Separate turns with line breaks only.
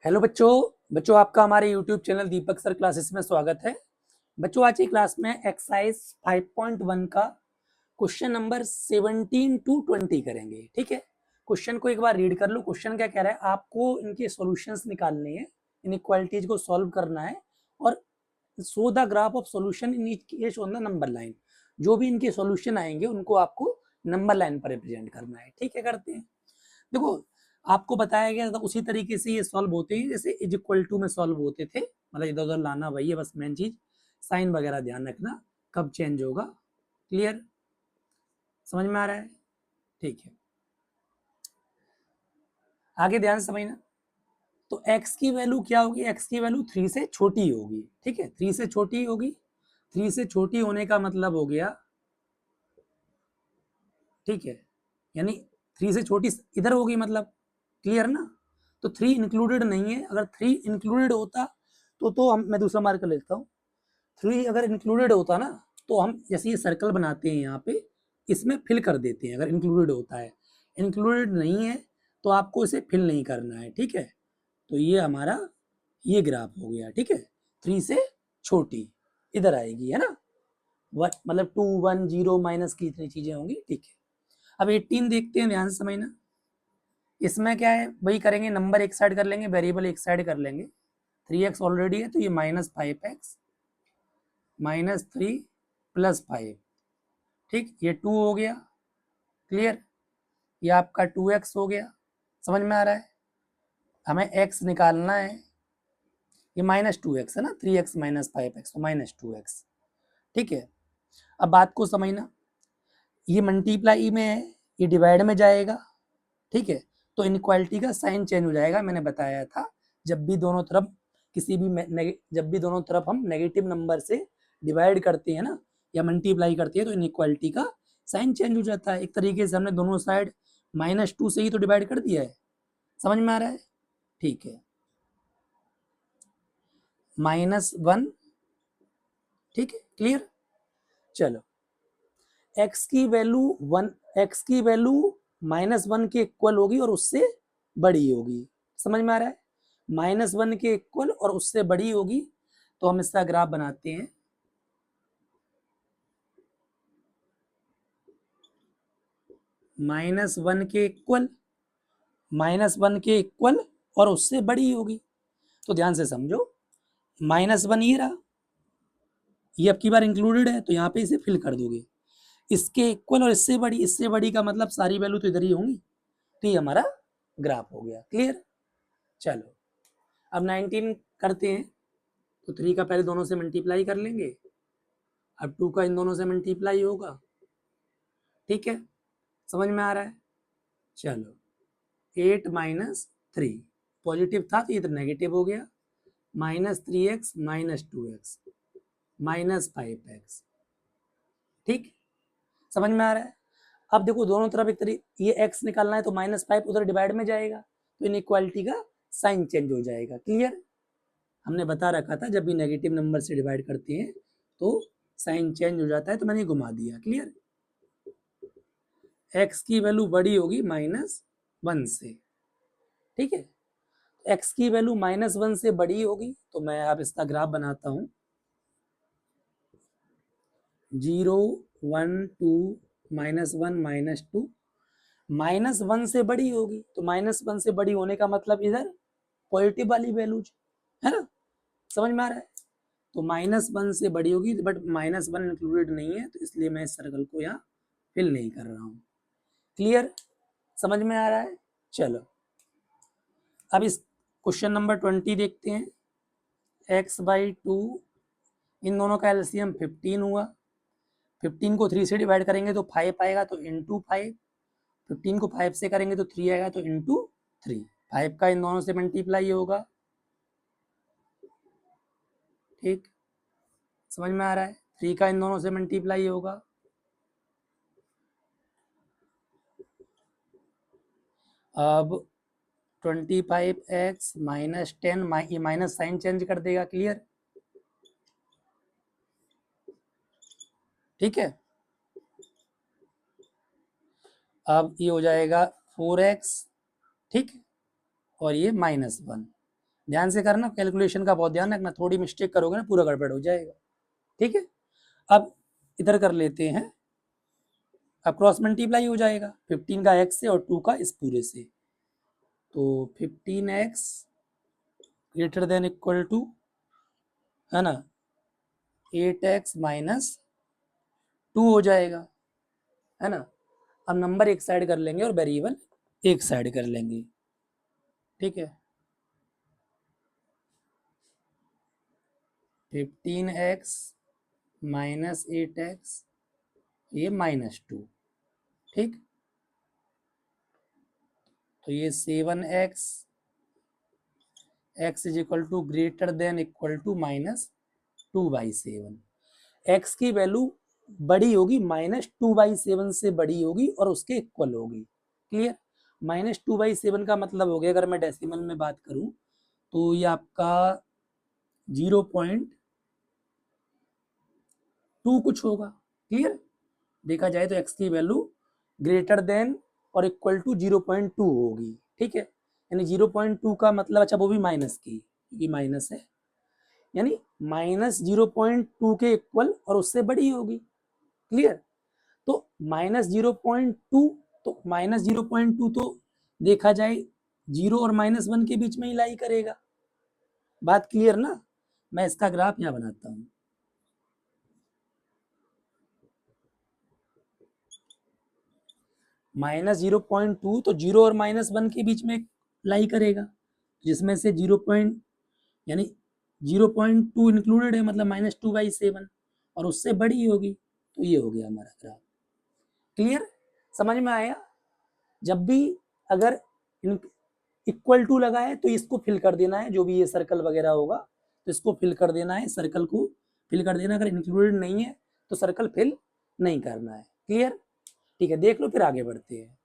Hello बच्चों आपका हमारे यूट्यूब चैनल दीपक सर क्लासेस में स्वागत है। बच्चों आज की क्लास में एक्सरसाइज 5.1 का क्वेश्चन नंबर 17 टू 20 करेंगे। ठीक है, क्वेश्चन को एक बार रीड कर लो। क्वेश्चन क्या कह रहा है, आपको इनके सॉल्यूशंस निकालने हैं, इनइक्वालिटीज को सॉल्व करना है और show the graph of solution in each case on the number line. जो भी इनके सॉल्यूशन आएंगे उनको आपको नंबर लाइन पर रिप्रेजेंट करना है। ठीक है, करते हैं। देखो, आपको बताया गया था उसी तरीके से ये सॉल्व होते हैं जैसे इज इक्वल टू में सॉल्व होते थे। मतलब इधर उधर लाना वही है, बस मेन चीज साइन वगैरह ध्यान रखना कब चेंज होगा। क्लियर, समझ में आ रहा है? ठीक है, आगे ध्यान समझना। तो x की वैल्यू क्या होगी, x की वैल्यू 3 से छोटी होगी। ठीक है, 3 से छोटी होगी। 3 से छोटी होने का मतलब हो गया, ठीक है, यानी 3 से छोटी इधर होगी, मतलब क्लियर ना। तो 3 इंक्लूडेड नहीं है। अगर 3 इंक्लूडेड होता तो हम, मैं दूसरा मार्कर लेता हूँ। 3 अगर इंक्लूडेड होता ना तो हम जैसे ये सर्कल बनाते हैं यहाँ पे, इसमें फिल कर देते हैं अगर इंक्लूडेड होता है। इंक्लूडेड नहीं है तो आपको इसे फिल नहीं करना है। ठीक है, तो ये हमारा ये ग्राफ हो गया। ठीक है, 3 से छोटी इधर आएगी, है ना। मतलब 2 1 0 माइनस की इतनी चीजें होंगी। ठीक है, अब 18 देखते हैं, ध्यान से समझना। इसमें क्या है, वही करेंगे, नंबर एक साइड कर लेंगे, वेरिएबल एक साइड कर लेंगे। 3x ऑलरेडी है तो ये -5x -3 +5। ठीक, ये 2 हो गया। क्लियर, ये आपका 2x हो गया। समझ में आ रहा है? हमें x निकालना है। ये -2x है ना, 3x -5x तो -2x। ठीक है, अब बात को समझना। ये मल्टीप्लाई में है, ये डिवाइड में जाएगा। ठीक है, तो इनक्वालिटी का साइन चेंज हो जाएगा। मैंने बताया था जब भी दोनों तरफ जब भी दोनों तरफ हम नेगेटिव नंबर से डिवाइड करते हैं ना या मल्टीप्लाई करते हैं तो इनइक्वालिटी का साइन चेंज हो जाता है। एक तरीके से हमने दोनों साइड -2 से ही तो डिवाइड कर दिया है। समझ में आ रहा है? ठीक है, -1। ठीक है, क्लियर। चलो, x की वैल्यू -1 के इक्वल होगी और उससे बड़ी होगी। समझ में आ रहा है? -1 के इक्वल और उससे बड़ी होगी। तो हम इसका ग्राफ बनाते हैं। -1 के इक्वल, -1 के इक्वल और उससे बड़ी होगी। तो ध्यान से समझो, -1 ये रहा, ये अब की बार इंक्लूडेड है तो यहाँ पे इसे फिल कर दोगे। इसके इक्वल और इससे बड़ी का मतलब सारी वैल्यू तो इधर ही होंगी। तो ये हमारा ग्राफ हो गया। क्लियर। चलो, अब 19 करते हैं। तो 3 का पहले दोनों से मल्टीप्लाई कर लेंगे, अब 2 का इन दोनों से मल्टीप्लाई होगा। ठीक है, समझ में आ रहा है? चलो, 8 -3 पॉजिटिव था तो ये तो नेगेटिव हो गया। -3x -2x -5x। ठीक, समझ में आ रहा है? अब देखो दोनों तरफ एक तरीके ये x निकालना है तो -5 उधर डिवाइड में जाएगा तो इनइक्वालिटी का साइन चेंज हो जाएगा। क्लियर, हमने बता रखा था जब भी नेगेटिव नंबर से डिवाइड करते हैं तो साइन चेंज हो जाता है, तो मैंने घुमा दिया। क्लियर, x की वैल्यू बड़ी होगी -1 से। ठीक है, x की वैल्यू -1 से बड़ी होगी तो मैं अब इसका ग्राफ बनाता हूं। 0 1 2 -1 -2। -1 से बड़ी होगी तो -1 से बड़ी होने का मतलब इधर पॉजिटिव वाली वैल्यू है ना। समझ में आ रहा है? तो -1 से बड़ी होगी, बट -1 इंक्लूडेड नहीं है तो इसलिए मैं इस सर्कल को यहाँ फिल नहीं कर रहा हूँ। क्लियर, समझ में आ रहा है? चलो, अब इस क्वेश्चन नंबर 20 देखते हैं। x/2, इन दोनों का एलसीएम 15 हुआ। 15 को 3 से डिवाइड करेंगे तो 5 आएगा, तो इंटू 5। 15 को 5 से करेंगे तो 3 आएगा, तो इंटू 3। 5 का इन दोनों से मल्टीप्लाई होगा। ठीक, समझ में आ रहा है? 3 का इन दोनों से मल्टीप्लाई होगा। अब 25x -10, ये माइनस साइन चेंज कर देगा। क्लियर, ठीक है। अब ये हो जाएगा 4x, ठीक, और ये -1। ध्यान से करना, कैलकुलेशन का बहुत ध्यान रखना, थोड़ी मिस्टेक करोगे ना पूरा गड़बड़ हो जाएगा, ठीक है। अब इधर कर लेते हैं, अब क्रॉस मल्टीप्लाई हो जाएगा 15 का x से और 2 का इस पूरे से, तो 15x greater than equal to, है ना, 8x माइनस 2 हो जाएगा, है ना। अब नंबर एक साइड कर लेंगे और वेरिएबल एक साइड कर लेंगे, ठीक है। 15x माइनस 8x, ये -2, ठीक। तो ये 7x x is equal to greater than equal to -2/7। x की वैल्यू बड़ी होगी -2/7 से बड़ी होगी और उसके इक्वल होगी, क्लियर। -2/7 का मतलब हो गया, अगर मैं डेसिमल में बात करूं तो ये आपका 0.2 कुछ होगा, क्लियर। देखा जाए तो x की वैल्यू ग्रेटर देन और इक्वल टू 0.2 होगी, ठीक है। यानी 0.2 का मतलब, अच्छा वो भी माइनस की, ये माइनस है, यानी -0.2 के इक्वल और उससे बड़ी होगी, क्लियर। तो -0.2, तो -0.2 तो देखा जाए 0 और -1 के बीच में ही लाई करेगा, बात क्लियर ना। मैं इसका ग्राफ यहाँ बनाता हूँ, -0.2 तो 0 और -1 के बीच में लाई करेगा, जिसमें से 0 पॉइंट यानी 0.2 इंक्लूडेड है, मतलब -2/7 और उससे बड़ी होगी, तो ये हो गया हमारा ग्राफ, क्लियर, समझ में आया। जब भी अगर इक्वल टू लगा है तो इसको फिल कर देना है, जो भी ये सर्कल वगैरह होगा तो इसको फिल कर देना है, सर्कल को फिल कर देना, अगर इंक्लूडेड नहीं है तो सर्कल फिल नहीं करना है, क्लियर, ठीक है। देख लो फिर आगे बढ़ते हैं।